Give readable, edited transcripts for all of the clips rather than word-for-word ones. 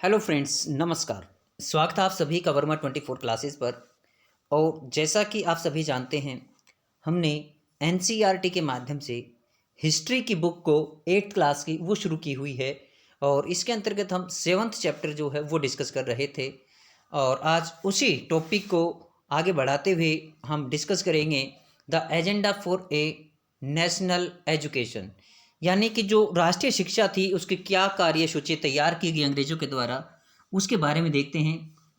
Hello friends, नमस्कार। स्वागत है आप सभी का वर्मा 24 क्लासेस पर। और जैसा कि आप सभी जानते हैं, हमने एनसीईआरटी के माध्यम से हिस्ट्री की बुक को 8th क्लास की वो शुरू की हुई है। और इसके अंतर्गत हम 7th चैप्टर जो है वो डिस्कस कर रहे थे। और आज उसी टॉपिक को आगे बढ़ाते हुए हम डिस्कस करेंगे the agenda for a national education, यानी कि जो राष्ट्रीय शिक्षा थी उसकी क्या कार्यसूची तैयार की गई अंग्रेजों के द्वारा, उसके बारे में देखते हैं।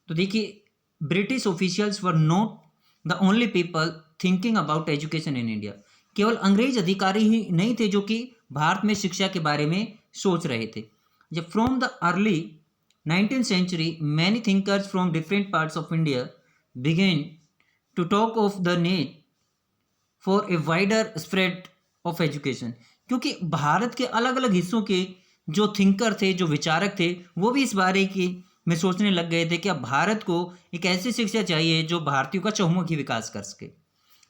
तो देखिए, British officials were not the only people thinking about education in India. केवल अंग्रेज अधिकारी ही नहीं थे जो कि भारत में शिक्षा के बारे में सोच रहे थे। जब from the early 19th century many thinkers from different parts of India began to talk of the need for a wider spread of education, क्योंकि भारत के अलग अलग हिस्सों के जो थिंकर थे, जो विचारक थे, वो भी इस बारे की में सोचने लग गए थे कि अब भारत को एक ऐसी शिक्षा चाहिए जो भारतीयों का चहुमुखी विकास कर सके।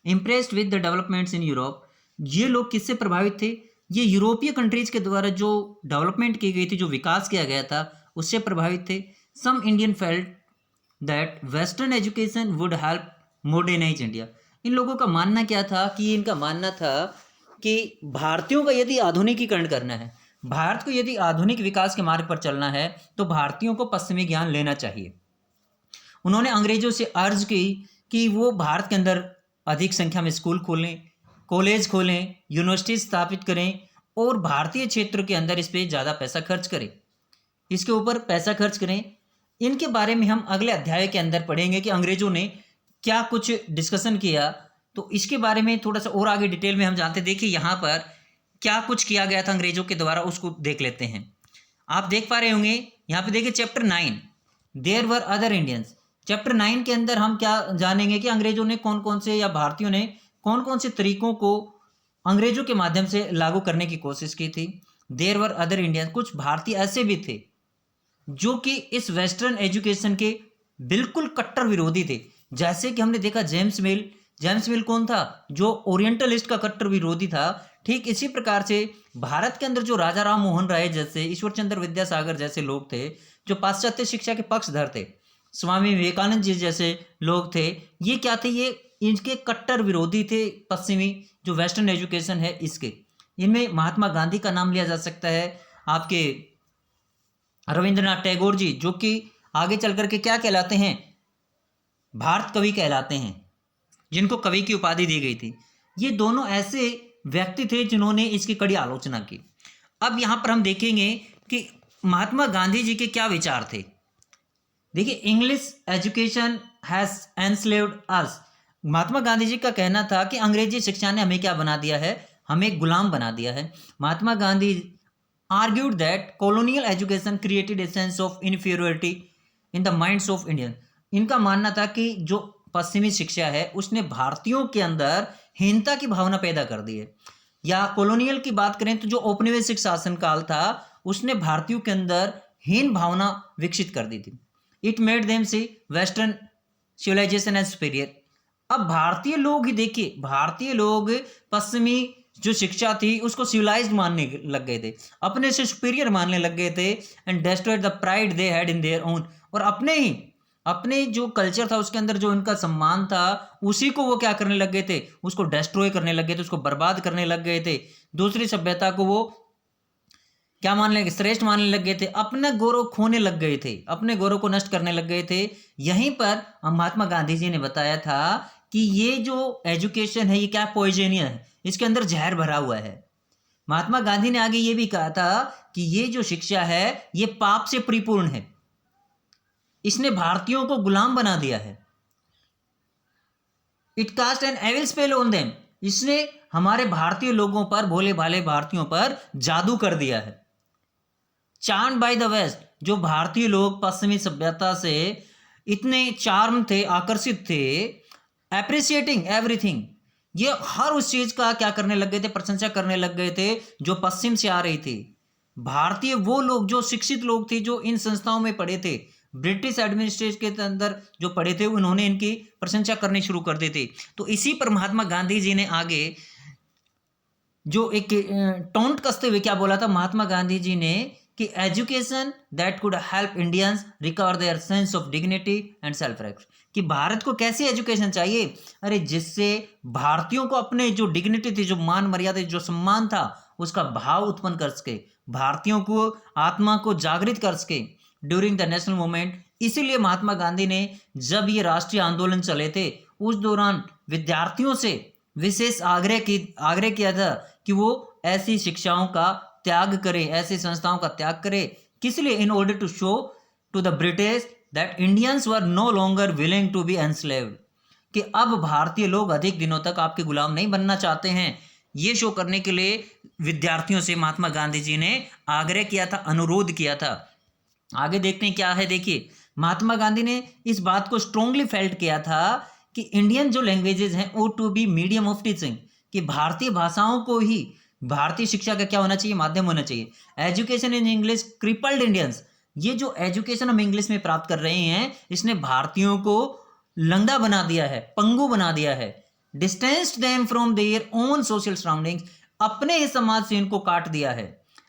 Impressed with the developments in Europe, ये लोग किससे प्रभावित थे? ये यूरोपीय कंट्रीज के द्वारा जो डेवलपमेंट की गई थी, जो विकास किया गया था, उससे प्रभावित थे। Some Indian felt that western education would help modernise India. इन लोगों का मानना क्या था कि इनका मानना था कि भारतीयों का यदि आधुनिकीकरण करना है, भारत को यदि आधुनिक विकास के मार्ग पर चलना है, तो भारतीयों को पश्चिमी ज्ञान लेना चाहिए। उन्होंने अंग्रेजों से अर्ज की कि वो भारत के अंदर अधिक संख्या में स्कूल खोलें, कॉलेज खोलें, यूनिवर्सिटी स्थापित करें और भारतीय क्षेत्र के अंदर इस पर ज़्यादा पैसा खर्च करें, इसके ऊपर पैसा खर्च करें। इनके बारे में हम अगले अध्याय के अंदर पढ़ेंगे कि अंग्रेजों ने क्या कुछ डिस्कशन किया। तो इसके बारे में थोड़ा सा और आगे डिटेल में हम जानते। देखिए यहाँ पर क्या कुछ किया गया था अंग्रेजों के द्वारा, उसको देख लेते हैं। आप देख पा रहे होंगे यहाँ पे, देखिए chapter 9 there were other Indians. Chapter 9 के अंदर हम क्या जानेंगे कि अंग्रेजों ने कौन कौन से, या भारतीयों ने कौन कौन से तरीकों को अंग्रेजों के माध्यम से लागू करने की कोशिश की थी। देयर वर अदर इंडियंस, कुछ भारतीय ऐसे भी थे जो कि इस वेस्टर्न एजुकेशन के बिल्कुल कट्टर विरोधी थे। जैसे कि हमने देखा जेम्स मिल। जेम्स मिल कौन था? जो ओरिएंटलिस्ट का कट्टर विरोधी था। ठीक इसी प्रकार से भारत के अंदर जो राजा राम मोहन राय जैसे, ईश्वर चंद्र विद्यासागर जैसे लोग थे, जो पाश्चात्य शिक्षा के पक्षधर थे, स्वामी विवेकानंद जी जैसे लोग थे, ये क्या थे? ये इनके कट्टर विरोधी थे, पश्चिमी जो वेस्टर्न एजुकेशन है इसके। इनमें महात्मा गांधी का नाम लिया जा सकता है, आपके रविंद्रनाथ टैगोर जी, जो कि आगे चल करके क्या कहलाते हैं? भारत कवि कहलाते हैं, जिनको कवि की उपाधि दी गई थी। ये दोनों ऐसे व्यक्ति थे जिन्होंने इसकी कड़ी आलोचना की। अब यहाँ पर हम देखेंगे कि महात्मा गांधी जी के क्या विचार थे। देखिए, इंग्लिश एजुकेशन हैज एनस्लेव्ड अस। महात्मा गांधी जी का कहना था कि अंग्रेजी शिक्षा ने हमें क्या बना दिया है? हमें गुलाम बना दिया है। Mahatma Gandhi argued that colonial education created a sense of inferiority in the minds of Indian। इनका मानना था कि जो पश्चिमी शिक्षा है उसने भारतीयों के अंदर हीनता की भावना पैदा कर दी है। या कॉलोनियल की बात करें तो जो औपनिवेशिक शासन काल था उसने भारतीयों के अंदर हीन भावना विकसित कर दी थी। It made them see western civilisation as superior. अब भारतीय लोग ही देखिए, भारतीय लोग पश्चिमी जो शिक्षा थी उसको सिविलाइज्ड मानने लग गए थे, अपने से सुपीरियर मानने लग गए थे। And destroyed the pride they had in their own. और अपने जो कल्चर था उसके अंदर जो इनका सम्मान था उसी को वो क्या करने लग गए थे? उसको डेस्ट्रॉय करने लग गए थे, उसको बर्बाद करने लग गए थे। दूसरी सभ्यता को वो क्या मानने लगे? श्रेष्ठ मानने लग गए थे। अपना गौरव खोने लग गए थे, अपने गौरव को नष्ट करने लग गए थे। यहीं पर महात्मा गांधी जी ने बताया था कि ये जो एजुकेशन है ये क्या पॉइजनियस है, इसके अंदर जहर भरा हुआ है। महात्मा गांधी ने आगे ये भी कहा था कि ये जो शिक्षा है ये पाप से परिपूर्ण है, इसने भारतीयों को गुलाम बना दिया है। It cast an evil spell on them. इसने हमारे भारतीय लोगों पर, भोले भाले भारतीयों पर जादू कर दिया है। चार्म बाय द वेस्ट, जो भारतीय लोग पश्चिमी सभ्यता से इतने चार्म थे, आकर्षित थे, एप्रिसिएटिंग एवरीथिंग, ये हर उस चीज का क्या करने लग गए थे? प्रशंसा करने लग गए थे जो पश्चिम से आ रही थी। भारतीय वो लोग जो शिक्षित लोग थे, जो इन संस्थाओं में पढ़े थे, ब्रिटिश एडमिनिस्ट्रेशन के अंदर जो पढ़े थे, उन्होंने इनकी प्रशंसा करनी शुरू कर दी थी। तो इसी पर महात्मा गांधी जी ने आगे जो एक टोंट कसते हुए क्या बोला था? महात्मा गांधी जी ने कि education that could help Indians recover their sense of dignity and self respect, कि भारत को कैसी एजुकेशन चाहिए, अरे जिससे भारतीयों को अपने जो डिग्निटी थी, जो मान मर्यादा, जो सम्मान था, उसका भाव उत्पन्न कर सके, भारतीयों को आत्मा को जागृत कर सके ड्यूरिंग द नेशनल मूवमेंट। इसीलिए महात्मा गांधी ने जब ये राष्ट्रीय आंदोलन चले थे उस दौरान विद्यार्थियों से विशेष आग्रह किया था कि वो ऐसी शिक्षाओं का त्याग करे, ऐसी संस्थाओं का त्याग करे। किस लिए? In order to show to the British that Indians were no longer willing to be enslaved, कि अब भारतीय लोग अधिक दिनों तक आपके गुलाम नहीं बनना चाहते हैं। ये शो करने के लिए विद्यार्थियों से महात्मा गांधी जी ने आग्रह किया था, अनुरोध किया था। आगे देखते हैं क्या है। देखिए, महात्मा गांधी ने इस बात को स्ट्रोंगली फेल्ट किया था कि इंडियन जो लैंग्वेजेस हैं ought to be medium of teaching, कि भारतीय भाषाओं को ही भारतीय शिक्षा का क्या होना चाहिए, माध्यम होना चाहिए। Education in English crippled Indians, ये जो एजुकेशन हम इंग्लिश में प्राप्त कर रहे हैं इसने भारतीयों को लंगड़ा बना दिया है, पंगु बना दिया है। Distanced them from their own social surroundings, अपने ही समाज से इनको काट दिया है।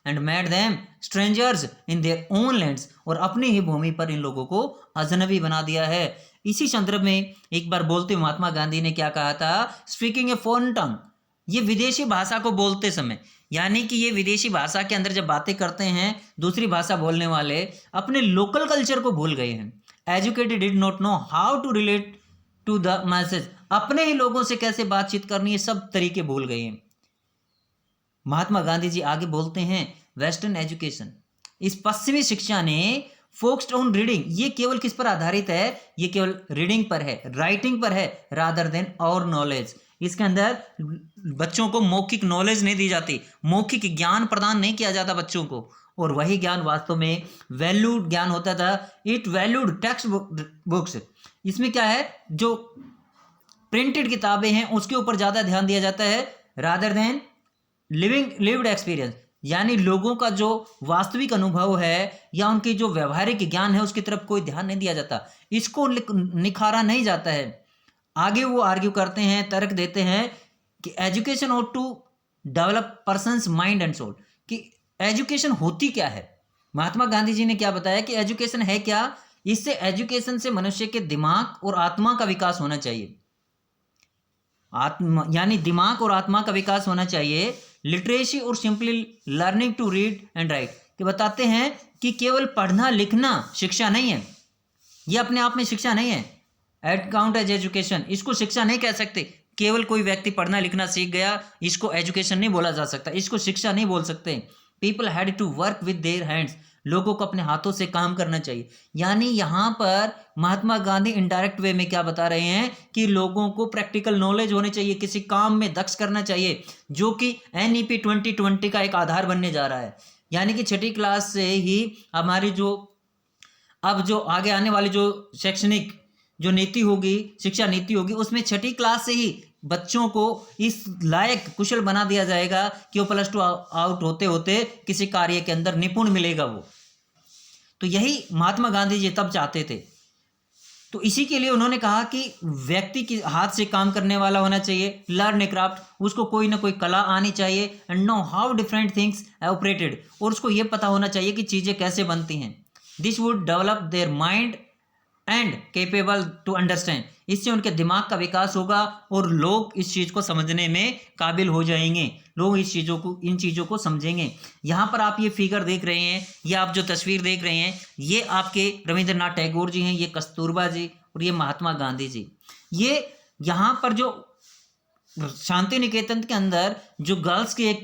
And made them strangers in their own lands, और अपनी ही भूमि पर इन लोगों को अजनबी बना दिया है। इसी संदर्भ में एक बार बोलते हुए महात्मा गांधी ने क्या कहा था, स्पीकिंग ए फॉरेन टंग, ये विदेशी भाषा को बोलते समय, यानी कि ये विदेशी भाषा के अंदर जब बातें करते हैं दूसरी भाषा बोलने वाले अपने लोकल कल्चर को भूल गए हैं। Educated did not know how to relate to the message, अपने ही लोगों से कैसे बातचीत करनी है सब तरीके भूल गए हैं। महात्मा गांधी जी आगे बोलते हैं, वेस्टर्न एजुकेशन, इस पश्चिमी शिक्षा ने फोकस्ड ऑन रीडिंग, ये केवल किस पर आधारित है, ये केवल रीडिंग पर है, राइटिंग पर है, रादर देन और नॉलेज। इसके अंदर बच्चों को मौखिक नॉलेज नहीं दी जाती, मौखिक ज्ञान प्रदान नहीं किया जाता बच्चों को, और वही ज्ञान वास्तव में वैल्यूड ज्ञान होता था। इट वैल्यूड टेक्स्ट बुक्स, इसमें क्या है, जो प्रिंटेड किताबें हैं उसके ऊपर ज़्यादा ध्यान दिया जाता है, रादर देन लिव्ड एक्सपीरियंस, यानी लोगों का जो वास्तविक अनुभव है या उनकी जो व्यवहारिक ज्ञान है उसकी तरफ कोई ध्यान नहीं दिया जाता, इसको निखारा नहीं जाता है। आगे वो आर्ग्यू करते हैं, तर्क देते हैं कि education ought to develop persons mind and soul, कि एजुकेशन होती क्या है। महात्मा गांधी जी ने क्या बताया कि एजुकेशन है क्या, इससे एजुकेशन से मनुष्य के दिमाग और आत्मा का विकास होना चाहिए, आत्मा यानी दिमाग और आत्मा का विकास होना चाहिए। लिटरेसी और simply learning to read and write, कि बताते हैं कि केवल पढ़ना लिखना शिक्षा नहीं है, यह अपने आप में शिक्षा नहीं है। एट काउंट एज एजुकेशन, इसको शिक्षा नहीं कह सकते। केवल कोई व्यक्ति पढ़ना लिखना सीख गया इसको एजुकेशन नहीं बोला जा सकता, इसको शिक्षा नहीं बोल सकते। People had to work with their hands, लोगों को अपने हाथों से काम करना चाहिए। यानी यहाँ पर महात्मा गांधी इनडायरेक्ट वे में क्या बता रहे हैं कि लोगों को प्रैक्टिकल नॉलेज होनी चाहिए, किसी काम में दक्ष करना चाहिए, जो कि NEP 2020 का एक आधार बनने जा रहा है। यानी कि छठी क्लास से ही हमारी जो अब जो आगे आने वाली जो शैक्षणिक जो नीति होगी, शिक्षा नीति होगी, उसमें छठी क्लास से ही बच्चों को इस लायक कुशल बना दिया जाएगा कि वो +2 आउट होते होते किसी कार्य के अंदर निपुण मिलेगा वो। तो यही महात्मा गांधी जी तब चाहते थे। तो इसी के लिए उन्होंने कहा कि व्यक्ति के हाथ से काम करने वाला होना चाहिए, लर्न ए क्राफ्ट, उसको कोई ना कोई कला आनी चाहिए, and know how different things operated, और उसको ये पता होना चाहिए कि चीज़ें कैसे बनती हैं। This would develop their mind and capable to understand, इससे उनके दिमाग का विकास होगा और लोग इस चीज़ को समझने में काबिल हो जाएंगे, लोग इन चीज़ों को समझेंगे। यहाँ पर आप ये फिगर देख रहे हैं, ये आप जो तस्वीर देख रहे हैं, ये आपके रविंद्रनाथ टैगोर जी हैं, ये कस्तूरबा जी और ये महात्मा गांधी जी। ये यहाँ पर जो शांति निकेतन के अंदर जो गर्ल्स की एक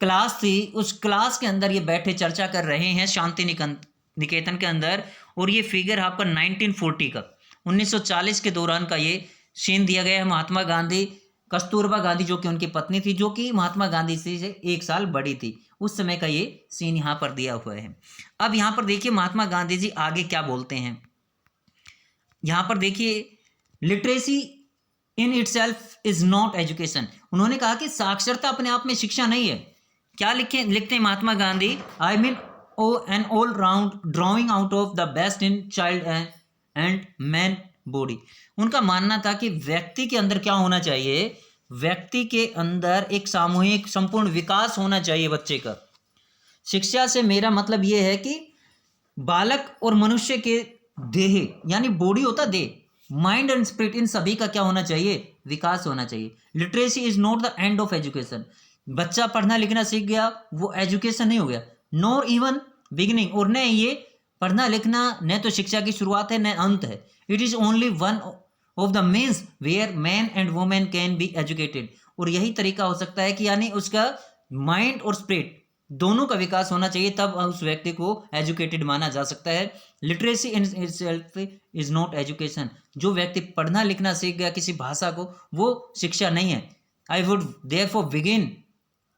क्लास थी, उस क्लास के अंदर ये बैठे चर्चा कर रहे हैं शांति निकेतन के अंदर। और ये फिगर आपका 1940 का 1940 के दौरान का ये सीन दिया गया है। महात्मा गांधी, कस्तूरबा गांधी जो कि उनकी पत्नी थी, जो कि महात्मा गांधी से 1 साल बड़ी थी, उस समय का ये सीन यहाँ पर दिया हुआ है। अब यहाँ पर देखिए महात्मा गांधी जी आगे क्या बोलते हैं। यहाँ पर देखिए, literacy in itself is not education, उन्होंने कहा कि साक्षरता अपने आप में शिक्षा नहीं है। क्या लिखते हैं Mahatma Gandhi, I mean an all round drawing out of the best in child and man body। उनका मानना था कि व्यक्ति के अंदर क्या होना चाहिए, व्यक्ति के अंदर एक सामूहिक संपूर्ण विकास होना चाहिए बच्चे का। शिक्षा से मेरा मतलब ये है कि बालक और मनुष्य के देह यानी बॉडी होता देह, माइंड एंड स्पिरिट, इन सभी का क्या होना चाहिए, विकास होना चाहिए। Literacy is not the end of education. बच्चा पढ़ना लिखना सीख गया वो एजुकेशन नहीं हो गया, नॉर इवन बिगिनिंग, और न ये पढ़ना लिखना न तो शिक्षा की शुरुआत है न अंत है। It is only one of the means where man and women can be educated. और यही तरीका हो सकता है कि यानी उसका माइंड और स्पिरिट दोनों का विकास होना चाहिए, तब उस व्यक्ति को एजुकेटेड माना जा सकता है। Literacy in itself is not education. जो व्यक्ति पढ़ना लिखना सीख गया किसी भाषा को, वो शिक्षा नहीं है। I would therefore begin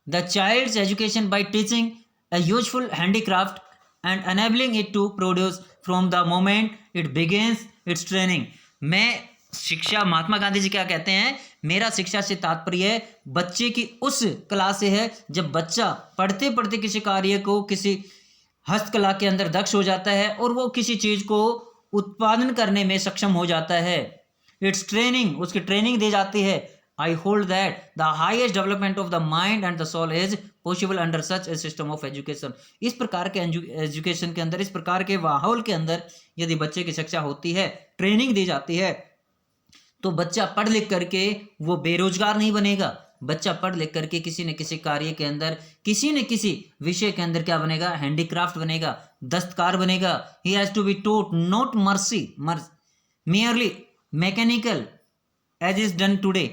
the child's education by teaching a useful handicraft and enabling it to produce from the moment it begins its training। मैं शिक्षा, महात्मा गांधी जी क्या कहते हैं, मेरा शिक्षा से तात्पर्य बच्चे की उस कला से है जब बच्चा पढ़ते पढ़ते किसी कार्य को, किसी हस्तकला के अंदर दक्ष हो जाता है और वो किसी चीज को उत्पादन करने में सक्षम हो जाता है। इट्स ट्रेनिंग, उसकी ट्रेनिंग दी जाती है। I hold that the highest development of the mind and the soul is possible under such a system of education। इस प्रकार के एजुकेशन के अंदर, इस प्रकार के माहौल के अंदर यदि बच्चे की शिक्षा होती है, ट्रेनिंग दी जाती है, तो बच्चा पढ़ लिख करके वो बेरोजगार नहीं बनेगा। बच्चा पढ़ लिख करके किसी न किसी कार्य के अंदर, किसी न किसी विषय के अंदर क्या बनेगा, हैंडीक्राफ्ट बनेगा, दस्तकार बनेगा। He has to be taught not merely mechanical as is done today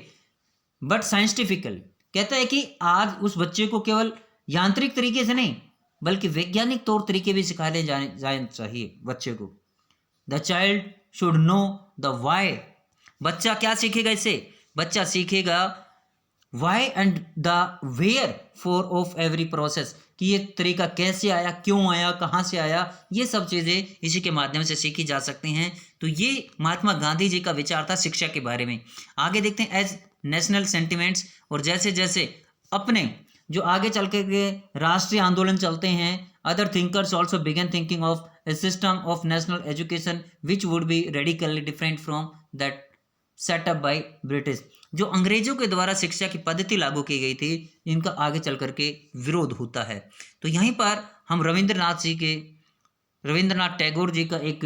but scientifically. कहता है कि आज उस बच्चे को केवल यांत्रिक तरीके से नहीं बल्कि वैज्ञानिक तौर तरीके भी सिखाने जाने चाहिए बच्चे को। The child should know the why. बच्चा क्या सीखेगा इससे, बच्चा सीखेगा why and the wherefore of every process, कि ये तरीका कैसे आया, क्यों आया, कहाँ से आया, ये सब चीज़ें इसी के माध्यम से सीखी जा सकती हैं। तो ये महात्मा गांधी जी का विचार था शिक्षा के बारे में। आगे देखते हैं एज नेशनल सेंटिमेंट्स। और जैसे जैसे अपने जो आगे चल के राष्ट्रीय आंदोलन चलते हैं, other thinkers also began thinking of a system of national education which would be radically different from that set up by British. जो अंग्रेजों के द्वारा शिक्षा की पद्धति लागू की गई थी, इनका आगे चल करके विरोध होता है। तो यहीं पर हम रविंद्रनाथ टैगोर जी का एक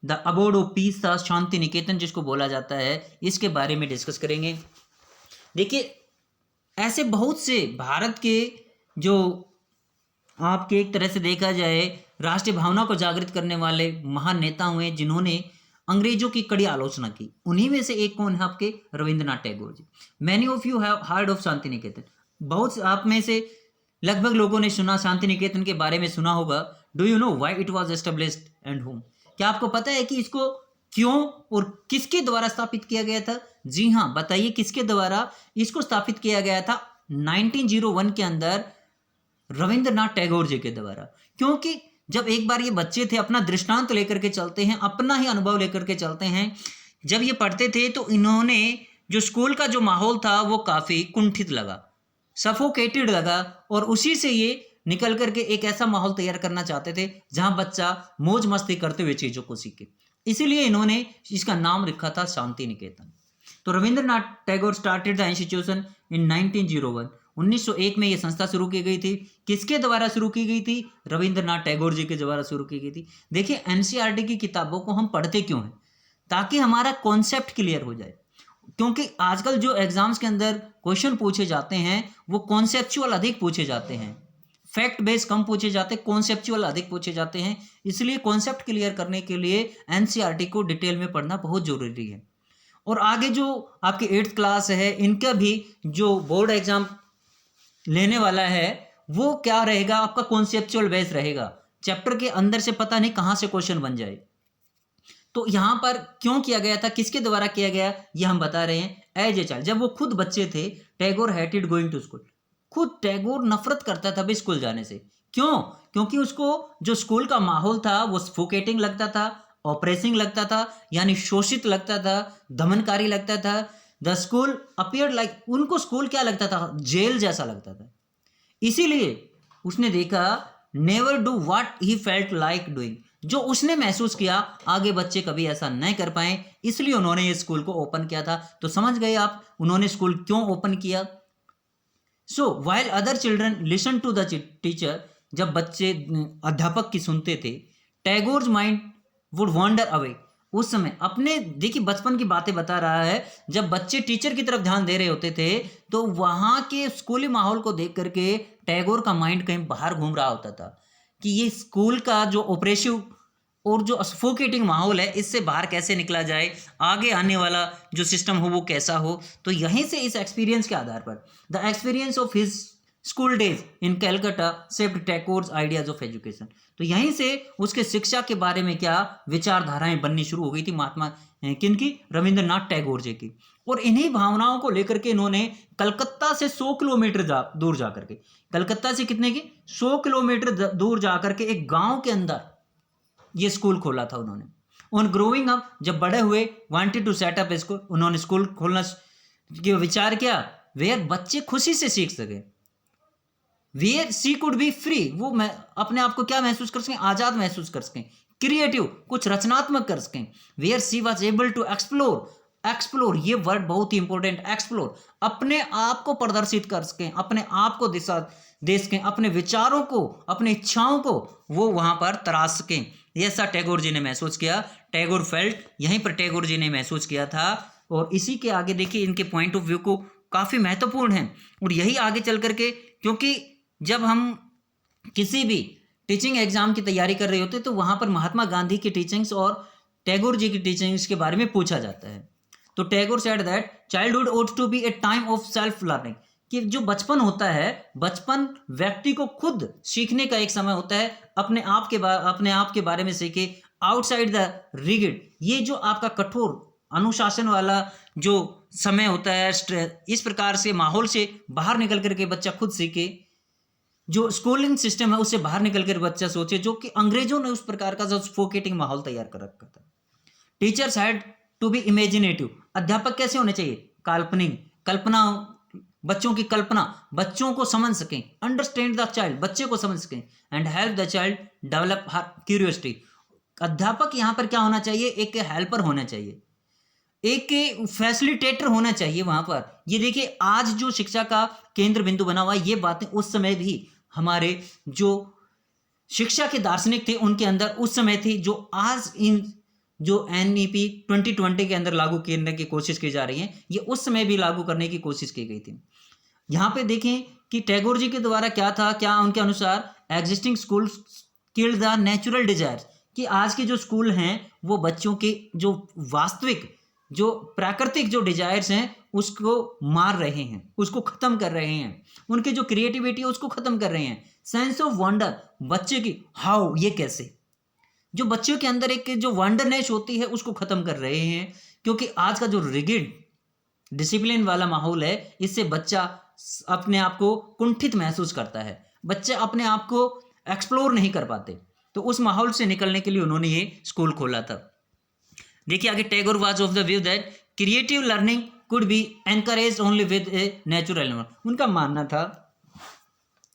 द अबोर्ड ऑफ पीस था, शांति निकेतन जिसको बोला जाता है, इसके बारे में डिस्कस करेंगे। देखिए ऐसे बहुत से भारत के जो आपके एक तरह से देखा जाए राष्ट्रीय भावना को जागृत करने वाले महान नेता हुए जिन्होंने अंग्रेजों की कड़ी आलोचना की। उन्हीं में से एक कौन है, आपके Rabindranath Tagore ji. Many of you have heard of Shantiniketan. बहुत से आप में से लगभग लोगों ने सुना, शांति निकेतन के बारे में सुना होगा। Do you know why it was established and home. क्या आपको पता है कि इसको क्यों और किसके द्वारा स्थापित किया गया था? जी हाँ, बताइए किसके द्वारा इसको स्थापित किया गया था? 1901 के अंदर रविंद्रनाथ टैगोर जी के द्वारा। क्योंकि जब एक बार ये बच्चे थे, अपना दृष्टांत लेकर के चलते हैं, अपना ही अनुभव लेकर के चलते हैं। जब ये पढ़ते थे तो इन्होंने जो स्कूल का जो माहौल था वो काफ़ी कुंठित लगा, सफोकेटेड लगा, और उसी से ये निकल करके एक ऐसा माहौल तैयार करना चाहते थे जहां बच्चा मौज मस्ती करते हुए चीज़ों को सीखे। इसीलिए इन्होंने इसका नाम रखा था शांति निकेतन। तो Rabindranath Tagore started the institution इन 1901। 1901 में ये संस्था शुरू की गई थी। किसके द्वारा शुरू की गई थी? रविंद्रनाथ टैगोर जी के द्वारा शुरू की गई थी। देखिए एनसीईआरटी की किताबों को हम पढ़ते क्यों हैं? ताकि हमारा कॉन्सेप्ट क्लियर हो जाए। क्योंकि आजकल जो एग्जाम्स के अंदर क्वेश्चन पूछे जाते हैं वो कॉन्सेप्चुअल अधिक पूछे जाते हैं, फैक्ट बेस कम पूछे जाते हैं, कॉन्सेप्चुअल अधिक पूछे जाते हैं। इसलिए कॉन्सेप्ट क्लियर करने के लिए एनसीईआरटी को डिटेल में पढ़ना बहुत जरूरी है। और आगे जो आपकी 8th क्लास है, इनका भी जो बोर्ड एग्जाम लेने वाला है वो क्या रहेगा, आपका कॉन्सेप्चुअल बेस रहेगा। चैप्टर के अंदर से पता नहीं कहाँ से क्वेश्चन बन जाए। तो यहाँ पर क्यों किया गया था, किसके द्वारा किया गया, ये हम बता रहे हैं। एज ए चाइल्ड, जब वो खुद बच्चे थे, Tagore hated going to school. खुद टैगोर नफरत करता था भी स्कूल जाने से। क्यों? क्योंकि उसको जो स्कूल का माहौल था वो सफोकेटिंग लगता था, ऑप्रेसिंग लगता था, यानी शोषित लगता था, दमनकारी लगता था। द स्कूल अपीयर्ड लाइक, उनको स्कूल क्या लगता था, जेल जैसा लगता था। इसीलिए उसने देखा never do what he felt like doing, जो उसने महसूस किया आगे बच्चे कभी ऐसा नहीं कर पाए, इसलिए उन्होंने ये स्कूल को ओपन किया था। तो समझ गए आप उन्होंने स्कूल क्यों ओपन किया। So while other children listen to the teacher, जब बच्चे अध्यापक की सुनते थे, Tagore's mind would wander away. उस समय अपने, देखिए बचपन की बातें बता रहा है, जब बच्चे टीचर की तरफ ध्यान दे रहे होते थे तो वहाँ के स्कूली माहौल को देख करके टैगोर का माइंड कहीं बाहर घूम रहा होता था कि ये स्कूल का जो ऑपरेसिव और जो सफोकेटिंग माहौल है, इससे बाहर कैसे निकला जाए, आगे आने वाला जो सिस्टम हो वो कैसा हो। तो यहीं से इस एक्सपीरियंस के आधार पर the experience of his school days in Calcutta shaped Tagore's ideas of education. तो यहीं से उसके शिक्षा के बारे में क्या विचारधाराएं बननी शुरू हो गई थी महात्मा किनकी, रविंद्रनाथ टैगोर जी की। और इन्हीं भावनाओं को लेकर के इन्होंने कलकत्ता से 100 किलोमीटर दूर जाकर के, कलकत्ता से कितने की 100 किलोमीटर दूर जाकर के एक गांव के अंदर ये स्कूल खोला था उन्होंने। ऑन ग्रोइंग अप, जब बड़े हुए, wanted to set up school, उन्होंने स्कूल खोलना की विचार किया वेयर बच्चे खुशी से सीख सके, where she could be free, वो अपने आप को क्या महसूस कर सकें, आजाद महसूस कर सकें, क्रिएटिव, कुछ रचनात्मक कर सकें, where she was able to explore, explore ये वर्ड बहुत ही इंपॉर्टेंट, एक्सप्लोर, अपने आप को प्रदर्शित कर सकें, अपने आप को दिशा दे सकें, अपने विचारों को, अपनी इच्छाओं को वो वहां पर तराश सकें। ऐसा टैगोर जी ने महसूस किया, टैगोर फेल्ट, यहीं पर टैगोर जी ने महसूस किया था। और इसी के आगे देखिए इनके पॉइंट ऑफ व्यू को काफ़ी महत्वपूर्ण है, और यही आगे चल करके, क्योंकि जब हम किसी भी टीचिंग एग्जाम की तैयारी कर रहे होते तो वहाँ पर महात्मा गांधी की टीचिंग्स और टैगोर जी की टीचिंग्स के बारे में पूछा जाता है। तो Tagore said that childhood ought to be a time of self learning, कि जो बचपन होता है, बचपन व्यक्ति को खुद सीखने का एक समय होता है, अपने आप के बारे में सीखे, आउटसाइड द रिगिड, ये जो आपका कठोर अनुशासन वाला जो समय होता है, इस प्रकार से माहौल से बाहर निकल करके बच्चा खुद सीखे, जो स्कूलिंग सिस्टम है उससे बाहर निकल कर बच्चा सोचे, जो कि अंग्रेजों ने उस प्रकार का जो सफोकेटिंग माहौल तैयार कर रखा था। Teachers had to be imaginative, अध्यापक कैसे होने चाहिए, काल्पनिक, कल्पना, बच्चों की कल्पना, बच्चों को समझ सकें, अंडरस्टैंड द चाइल्ड, बच्चे को समझ सकें, and help the child develop her curiosity. अध्यापक यहाँ पर क्या होना चाहिए, एक हेल्पर होना चाहिए, एक फैसिलिटेटर होना चाहिए वहां पर। ये देखिए आज जो शिक्षा का केंद्र बिंदु बना हुआ है, ये बातें उस समय भी हमारे जो शिक्षा के दार्शनिक थे उनके अंदर उस समय थी, जो आज इन जो NEP 2020 के अंदर लागू करने की कोशिश की जा रही है, ये उस समय भी लागू करने की कोशिश की गई थी। यहाँ पे देखें कि टैगोर जी के द्वारा क्या था, क्या उनके अनुसार existing school killed the natural desires, कि आज के जो स्कूल हैं वो बच्चों के जो वास्तविक, जो प्राकृतिक जो डिजायर्स हैं उसको मार रहे हैं, उसको खत्म कर रहे हैं, उनकी जो क्रिएटिविटी है उसको खत्म कर रहे हैं। सेंस ऑफ वंडर, बच्चे की हाउ, ये कैसे, जो बच्चों के अंदर एक जो वंडरनेस होती है उसको खत्म कर रहे हैं, क्योंकि आज का जो रिगिड डिसिप्लिन वाला माहौल है, इससे बच्चा अपने आप को कुंठित महसूस करता है, बच्चे अपने आप को एक्सप्लोर नहीं कर पाते। तो उस माहौल से निकलने के लिए उन्होंने ये स्कूल खोला था। देखिए आगे, Tagore was of the view that creative learning could be encourage only with a natural environment. उनका मानना था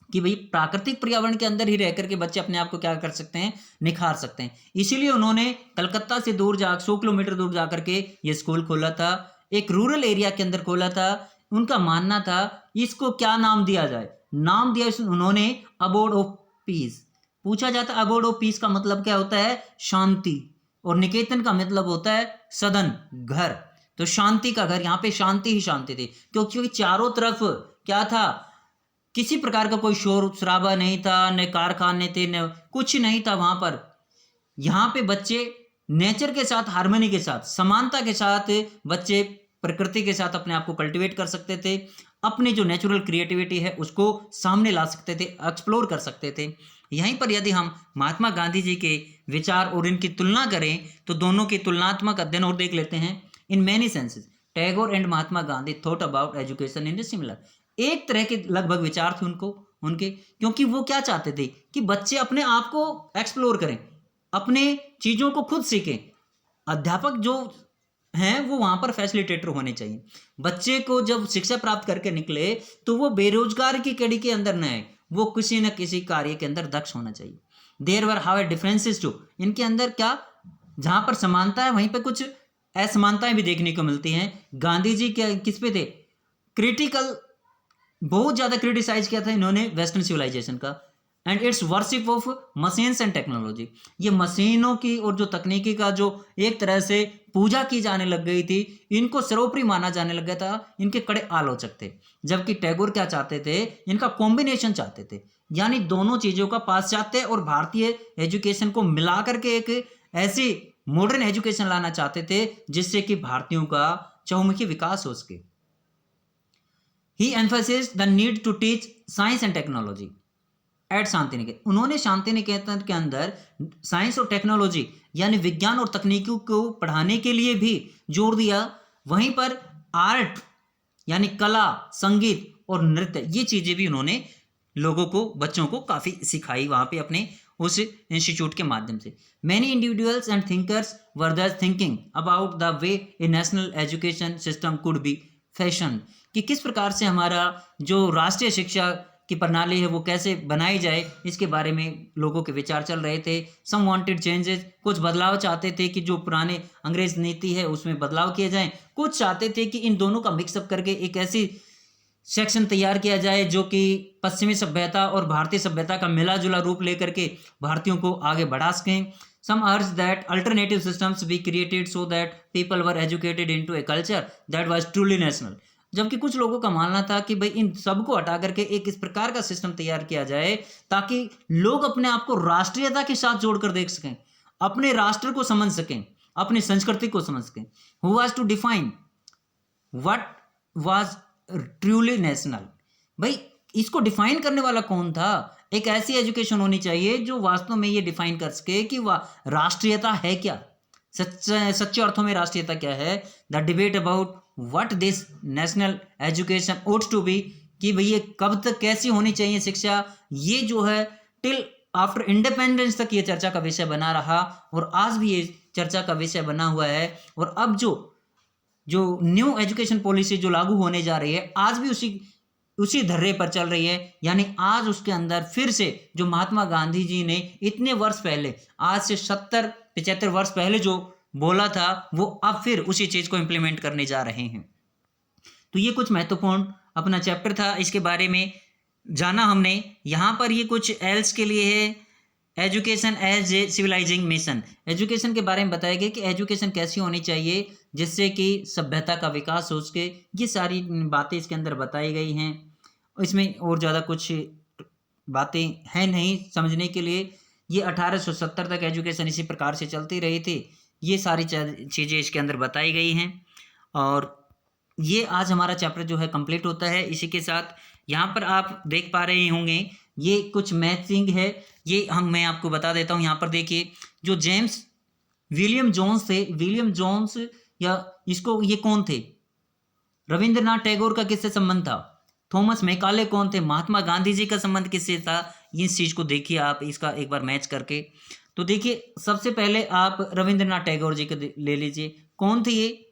कि भाई प्राकृतिक पर्यावरण के अंदर ही रह करके बच्चे अपने आप को क्या कर सकते हैं, निखार सकते हैं। इसीलिए उन्होंने कलकत्ता से दूर 100 किलोमीटर दूर जा करके ये स्कूल खोला था, एक रूरल एरिया के अंदर खोला था। उनका मानना था इसको क्या नाम दिया जाए, नाम दिया उन्होंने अबोर्ड ऑफ पीस। पूछा जाता अबोर्ड ऑफ पीस का मतलब क्या होता है, शांति, और निकेतन का मतलब होता है सदन, घर। तो शांति का घर, यहाँ पे शांति ही शांति थी, क्योंकि चारों तरफ क्या था, किसी प्रकार का कोई शोर शराबा नहीं था, न कारखाने थे, न कुछ नहीं था वहां पर। यहाँ पे बच्चे नेचर के साथ, हार्मनी के साथ, समानता के साथ बच्चे प्रकृति के साथ अपने आप को कल्टीवेट कर सकते थे, अपनी जो नेचुरल क्रिएटिविटी है उसको सामने ला सकते थे, एक्सप्लोर कर सकते थे। यहीं पर यदि हम महात्मा गांधी जी के विचार और इनकी तुलना करें तो दोनों की तुलनात्मक अध्ययन और देख लेते हैं। In many senses Tagore and Mahatma Gandhi thought about education in the similar, एक तरह के लगभग विचार थे उनके, क्योंकि वो क्या चाहते थे कि बच्चे अपने आप को एक्सप्लोर करें, अपने चीज़ों को खुद सीखें। अध्यापक जो हैं वो वहाँ पर फैसिलिटेटर होने चाहिए। बच्चे को जब शिक्षा प्राप्त करके निकले तो वो बेरोजगार की कड़ी के अंदर न आए, वो किसी न किसी कार्य के अंदर दक्ष होना चाहिए। There were how differences to, इनके अंदर क्या, जहाँ पर समानता है वहीं पर कुछ असमानताएं भी देखने को मिलती हैं। गांधी जी क्या किस पे थे, क्रिटिकल, बहुत ज़्यादा क्रिटिसाइज किया था इन्होंने वेस्टर्न सिविलाइजेशन का। And it's worship of machines and technology. ये मशीनों की और जो तकनीकी का जो एक तरह से पूजा की जाने लग गई थी, इनको सर्वोपरि माना जाने लग गया था, इनके कड़े आलोचक थे। जबकि टैगोर क्या चाहते थे, इनका कॉम्बिनेशन चाहते थे, यानी दोनों चीज़ों का पाश्चात्य और भारतीय एजुकेशन को मिला करके एक ऐसी मॉडर्न एजुकेशन लाना चाहते थे जिससे कि भारतीयों का चहुमुखी विकास हो सके। He emphasised the need to teach science and technology at Shantiniketan. उन्होंने शांति निकेतन के अंदर साइंस और टेक्नोलॉजी यानी विज्ञान और तकनीकों को पढ़ाने के लिए भी जोर दिया। वहीं पर आर्ट यानी कला, संगीत और नृत्य, ये चीज़ें भी उन्होंने लोगों को, बच्चों को काफ़ी सिखाई वहाँ पे अपने उस इंस्टीट्यूट के माध्यम से। मैनी इंडिविजुअल्स एंड थिंकर्स वर दस thinking about the way A national education system could be fashion, कि किस प्रकार से हमारा जो राष्ट्रीय शिक्षा की प्रणाली है वो कैसे बनाई जाए, इसके बारे में लोगों के विचार चल रहे थे। सम वांटेड चेंजेस, कुछ बदलाव चाहते थे कि जो पुराने अंग्रेज नीति है उसमें बदलाव किए जाएं। कुछ चाहते थे कि इन दोनों का मिक्सअप करके एक ऐसी सेक्शन तैयार किया जाए जो कि पश्चिमी सभ्यता और भारतीय सभ्यता का मिला जुला रूप लेकर के भारतीयों को आगे बढ़ा सकें। Some urge that alternative systems be created so that people were educated into a culture that was truly national. जबकि कुछ लोगों का मानना था कि भाई इन सबको हटा करके एक इस प्रकार का सिस्टम तैयार किया जाए ताकि लोग अपने आप को राष्ट्रीयता के साथ जोड़कर देख सकें, अपने राष्ट्र को समझ सकें, अपनी संस्कृति को समझ सकें। Who was to define what was truly national. भाई इसको डिफाइन करने वाला कौन था? एक ऐसी एजुकेशन होनी चाहिए जो वास्तव में ये डिफाइन कर सके कि वह राष्ट्रीयता है क्या, सच्चे अर्थों में राष्ट्रीयता क्या है। The debate about what this national education ought to be, कि भाई ये कब तक कैसी होनी चाहिए शिक्षा, ये जो है टिल आफ्टर इंडिपेंडेंस तक ये चर्चा का विषय बना रहा और आज भी ये चर्चा का विषय बना हुआ है। और अब जो न्यू एजुकेशन पॉलिसी जो लागू होने जा रही है आज भी उसी धर्रे पर चल रही है। यानी आज उसके अंदर फिर से जो महात्मा गांधी जी ने इतने वर्ष पहले, आज से 70-75 वर्ष पहले जो बोला था, वो अब फिर उसी चीज़ को इम्प्लीमेंट करने जा रहे हैं। तो ये कुछ महत्वपूर्ण अपना चैप्टर था, इसके बारे में जाना हमने। यहाँ पर ये कुछ एल्स के लिए है, education as a civilising mission. Education के बारे में बताया गया कि एजुकेशन कैसी होनी चाहिए जिससे कि सभ्यता का विकास हो सके। ये सारी बातें इसके अंदर बताई गई हैं, इसमें और ज़्यादा कुछ बातें हैं नहीं समझने के लिए। ये 1870 तक एजुकेशन इसी प्रकार से चलती रही थी। ये सारी चीज़ें इसके अंदर बताई गई हैं और ये आज हमारा चैप्टर जो है कंप्लीट होता है। इसी के साथ यहाँ पर आप देख पा रहे होंगे ये कुछ मैचिंग है, ये मैं आपको बता देता हूँ। यहाँ पर देखिए जो जेम्स विलियम जोन्स थे, विलियम जोन्स या इसको ये कौन थे? रविंद्रनाथ टैगोर का किससे संबंध था? थॉमस मैकाले कौन थे? महात्मा गांधी जी का संबंध किससे था? इस चीज़ को देखिए आप, इसका एक बार मैच करके। तो देखिए सबसे पहले आप रविंद्रनाथ टैगोर जी को ले लीजिए। कौन थे ये?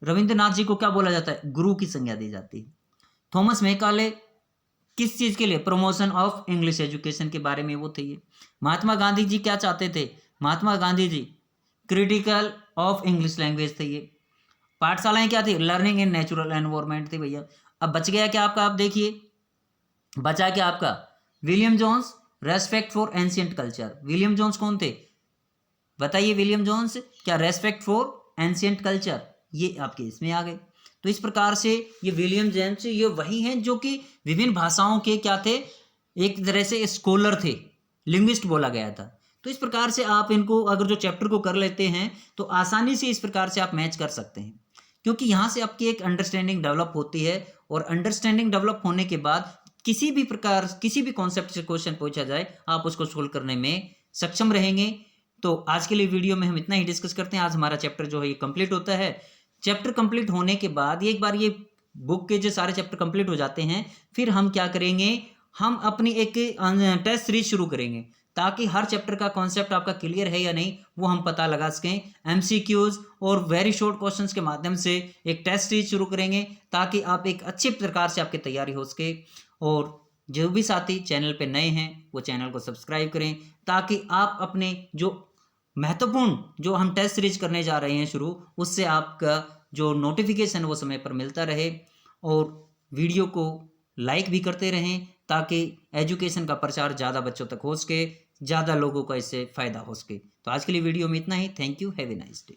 रविंद्रनाथ जी को क्या बोला जाता है? गुरु की संज्ञा दी जाती है। थॉमस मैकाले किस चीज़ के लिए? प्रमोशन ऑफ इंग्लिश एजुकेशन के बारे में वो थे ये। महात्मा गांधी जी क्या चाहते थे? Mahatma Gandhi ji critical of English language थे ये। पाठशालाएं क्या थी? लर्निंग इन नेचुरल एनवायरनमेंट थी भैया। अब बच गया क्या आपका? आप देखिए बचा क्या आपका? William Jones respect for ancient culture. William Jones कौन थे? बताइए विलियम जोन्स क्या रेस्पेक्ट फॉर एंशियंट कल्चर, ये आपके इसमें आ गए। तो इस प्रकार से ये विलियम जेम्स ये वही हैं जो कि विभिन्न भाषाओं के क्या थे? एक तरह से स्कॉलर थे, लिंग्विस्ट बोला गया था। तो इस प्रकार से आप इनको अगर जो चैप्टर को कर लेते हैं तो आसानी से इस प्रकार से आप मैच कर सकते हैं, क्योंकि यहाँ से आपकी एक अंडरस्टैंडिंग डेवलप होती है और अंडरस्टैंडिंग डेवलप होने के बाद किसी भी प्रकार किसी भी कॉन्सेप्ट से क्वेश्चन पूछा जाए आप उसको सोल्व करने में सक्षम रहेंगे। तो आज के लिए वीडियो में हम इतना ही डिस्कस करते हैं। आज हमारा चैप्टर जो है ये कंप्लीट होता है। चैप्टर कंप्लीट होने के बाद एक बार ये बुक के जो सारे चैप्टर कंप्लीट हो जाते हैं, फिर हम क्या करेंगे, हम अपनी एक टेस्ट सीरीज शुरू करेंगे ताकि हर चैप्टर का कॉन्सेप्ट आपका क्लियर है या नहीं वो हम पता लगा सकें। एमसीक्यूज और वेरी शॉर्ट क्वेश्चंस के माध्यम से एक टेस्ट सीरीज शुरू करेंगे ताकि आप एक अच्छे प्रकार से आपकी तैयारी हो सके। और जो भी साथी चैनल पे नए हैं वो चैनल को सब्सक्राइब करें ताकि आप अपने जो महत्वपूर्ण जो हम टेस्ट सीरीज करने जा रहे हैं शुरू, उससे आपका जो नोटिफिकेशन वो समय पर मिलता रहे। और वीडियो को लाइक भी करते रहें ताकि एजुकेशन का प्रचार ज़्यादा बच्चों तक हो सके, ज़्यादा लोगों को इससे फ़ायदा हो सके। तो आज के लिए वीडियो में इतना ही। Thank you, have a nice day.